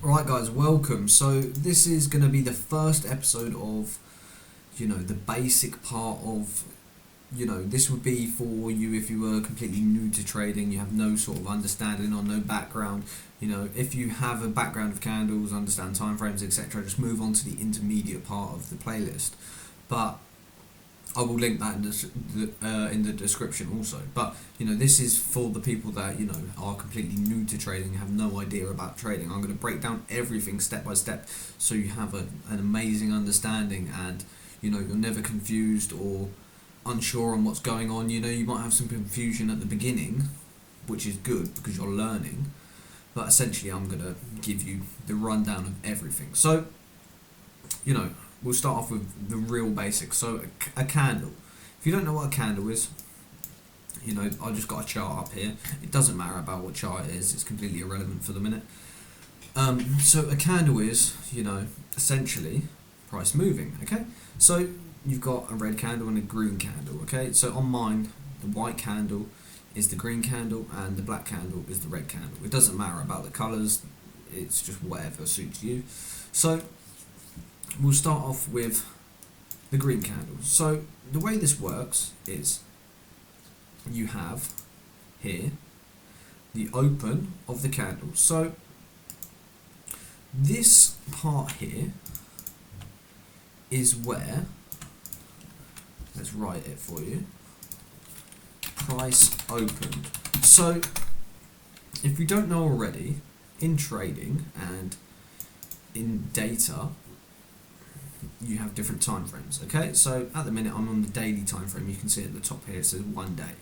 Alright guys, welcome. So this is going to be the first episode of, the basic part of, this would be for you if you were completely new to trading, you have no sort of understanding or no background. If you have a background of candles, understand timeframes, etc., just move on to the intermediate part of the playlist. But I will link that in the description also. But this is for the people that are completely new to trading, have no idea about trading. I'm going to break down everything step by step, so you have an amazing understanding, and you're never confused or unsure on what's going on. You might have some confusion at the beginning, which is good because you're learning. But essentially, I'm going to give you the rundown of everything. So, we'll start off with the real basics. So a candle. If you don't know what a candle is, I just got a chart up here. It doesn't matter about what chart it is. It's completely irrelevant for the minute. So a candle is, essentially price moving. Okay. So you've got a red candle and a green candle. Okay. So on mine, the white candle is the green candle and the black candle is the red candle. It doesn't matter about the colours. It's just whatever suits you. So we'll start off with the green candle. So the way this works is you have here the open of the candle. So this part here is where, let's write it for you, price opened. So if you don't know already, in trading and in data, you have different time frames. Okay, so at the minute I'm on the daily time frame. You can see at the top here it says 1 day.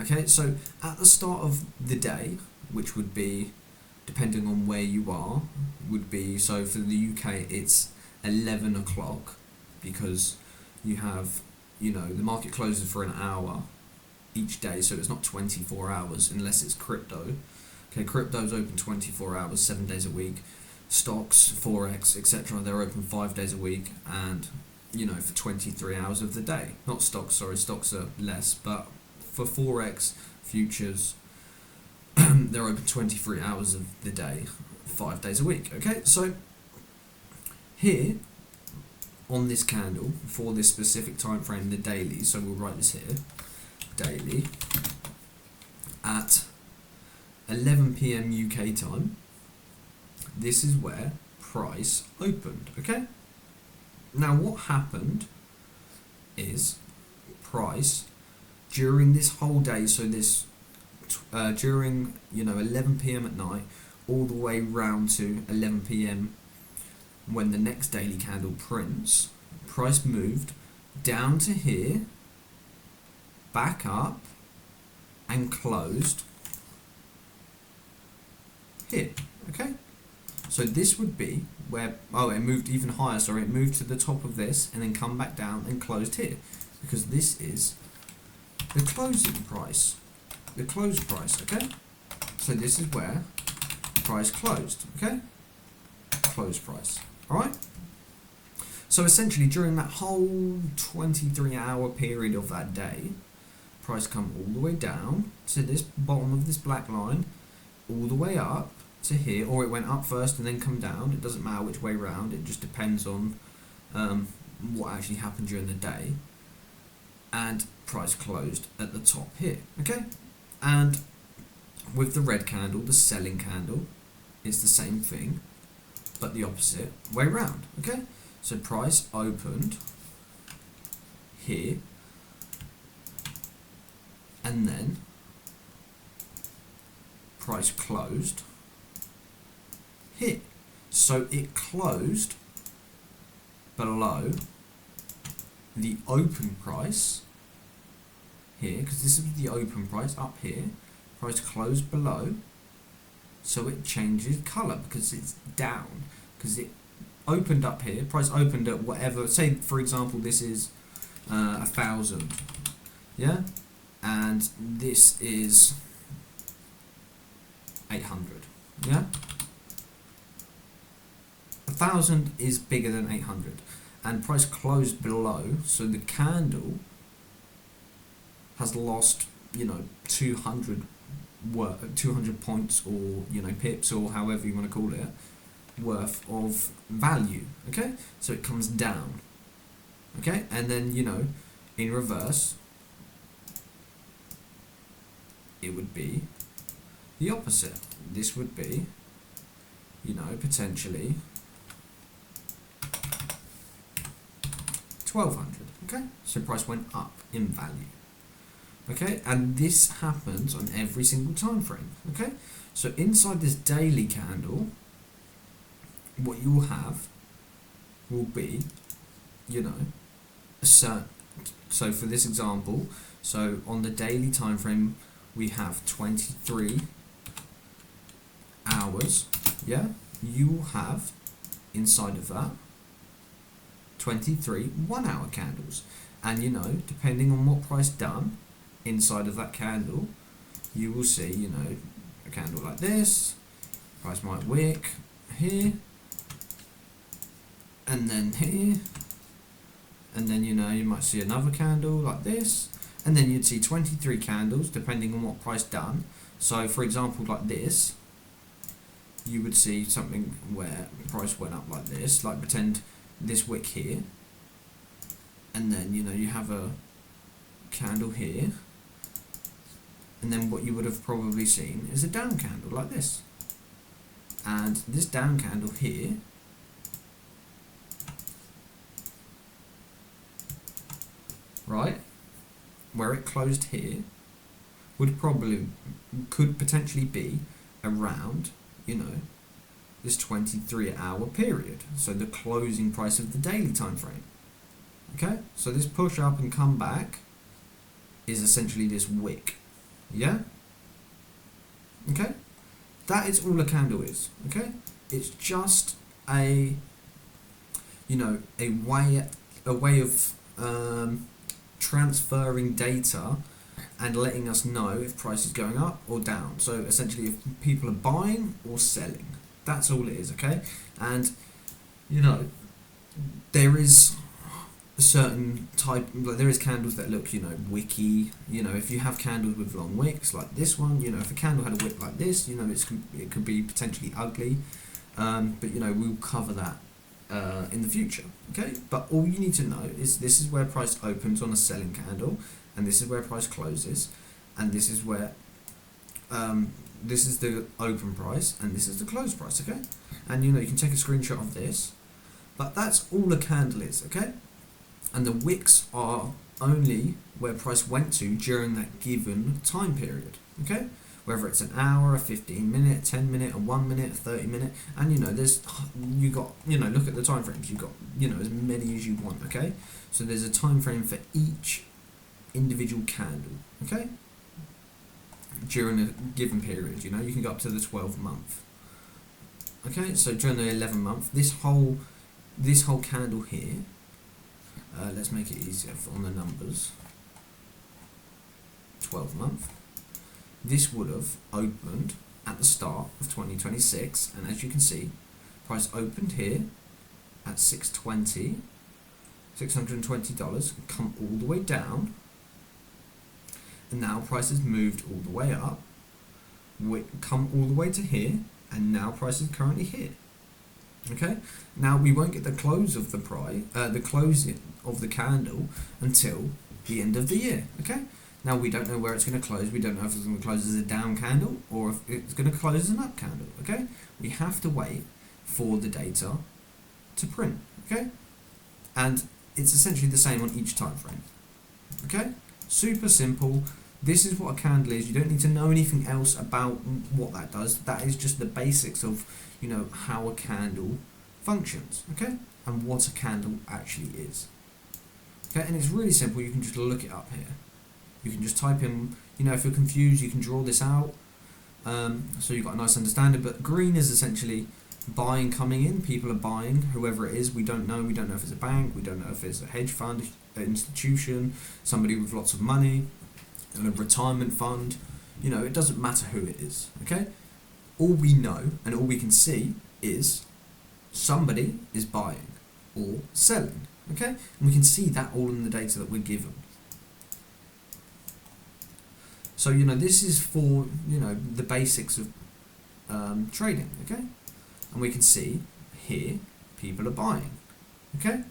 Okay, so at the start of the day, which would be, depending on where you are, would be, so for the UK it's 11 o'clock, because you have, the market closes for an hour each day, so it's not 24 hours unless it's crypto. Okay, crypto's open 24 hours, 7 days a week. Stocks, Forex, etc., they're open 5 days a week, and for 23 hours of the day. Not stocks, sorry, stocks are less, but for Forex, futures, they're open 23 hours of the day, 5 days a week. Okay, so here on this candle, for this specific time frame, the daily, so we'll write this here, daily, at 11 PM UK time, this is where price opened. Okay, now what happened is price during this whole day, so this during 11 PM at night all the way round to 11 PM when the next daily candle prints, price moved down to here, back up, and closed here. Okay, so this would be where, it moved even higher, sorry, it moved to the top of this and then come back down and closed here, because this is the closing price, the close price. Okay, so this is where price closed. Okay, close price. Alright, so essentially during that whole 23-hour period of that day, price come all the way down to this bottom of this black line, all the way up to here, or it went up first and then come down. It doesn't matter which way round, it just depends on what actually happened during the day, and price closed at the top here. Okay, and with the red candle, the selling candle, it's the same thing but the opposite way round. Okay, so price opened here and then price closed here. So it closed below the open price here, because this is the open price up here. Price closed below, so it changes colour because it's down, because it opened up here. Price opened at whatever, say for example this is 1,000, yeah, and this is 800, yeah. 1,000 is bigger than 800, and price closed below, so the candle has lost 200 points, or pips, or however you want to call it, worth of value, okay? So it comes down, okay? And then, you know, in reverse, it would be the opposite. This would be, you know, potentially 1200, okay? So price went up in value, okay? And this happens on every single time frame, okay? So inside this daily candle, what you will have will be, you know, a certain, so for this example, so on the daily time frame, we have 23 hours, yeah? You will have, inside of that, 23 1-hour candles. And, you know, depending on what price done inside of that candle, you will see, you know, a candle like this, price might wick here, and then here, and then, you know, you might see another candle like this, and then you'd see 23 candles depending on what price done. So for example, like this, you would see something where price went up like this, like pretend this wick here, and then, you know, you have a candle here, and then what you would have probably seen is a down candle like this, and this down candle here right, where it closed here, could potentially be around, you know, this 23-hour period, so the closing price of the daily time frame. Okay, so this push up and come back is essentially this wick, yeah? Okay, that is all a candle is, okay? It's just a, you know, a way of transferring data and letting us know if price is going up or down. So essentially if people are buying or selling, that's all it is, okay? And, you know, there is a certain type, like there is candles that look, you know, wicky, you know, if you have candles with long wicks like this one, you know, if a candle had a wick like this, you know, it could be potentially ugly, but, you know, we'll cover that in the future, okay? But all you need to know is this is where price opens on a selling candle, and this is where price closes, and this is where this is the open price, and this is the close price, okay? And, you know, you can take a screenshot of this, but that's all a candle is, okay? And the wicks are only where price went to during that given time period, okay? Whether it's an hour, a 15-minute, 10-minute, a 1-minute, a 30-minute, and, you know, you got, you know, look at the time frames, you got, you know, as many as you want, okay? So there's a time frame for each individual candle, okay? During a given period, you know, you can go up to the 12-month, okay? So during the 11-month, this whole candle here, let's make it easier on the numbers, 12-month. This would have opened at the start of 2026, and as you can see, price opened here at $620, come all the way down, and now price has moved all the way up, come all the way to here, and now price is currently here. Okay, now we won't get the close of the closing of the candle until the end of the year. Okay. Now we don't know where it's going to close. We don't know if it's going to close as a down candle or if it's going to close as an up candle. Okay, we have to wait for the data to print. Okay, and it's essentially the same on each time frame. Okay, super simple. This is what a candle is. You don't need to know anything else about what that does. That is just the basics of, you know, how a candle functions. Okay, and what a candle actually is. Okay, and it's really simple. You can just look it up here. You can just type in, you know, if you're confused, you can draw this out, so you've got a nice understanding. But green is essentially buying coming in. People are buying, whoever it is. We don't know if it's a bank. We don't know if it's a hedge fund, an institution, somebody with lots of money, a retirement fund. You know, it doesn't matter who it is, okay? All we know and all we can see is somebody is buying or selling, okay? And we can see that all in the data that we're given. So, you know, this is for, you know, the basics of trading, okay? and we can see here people are buying. Okay,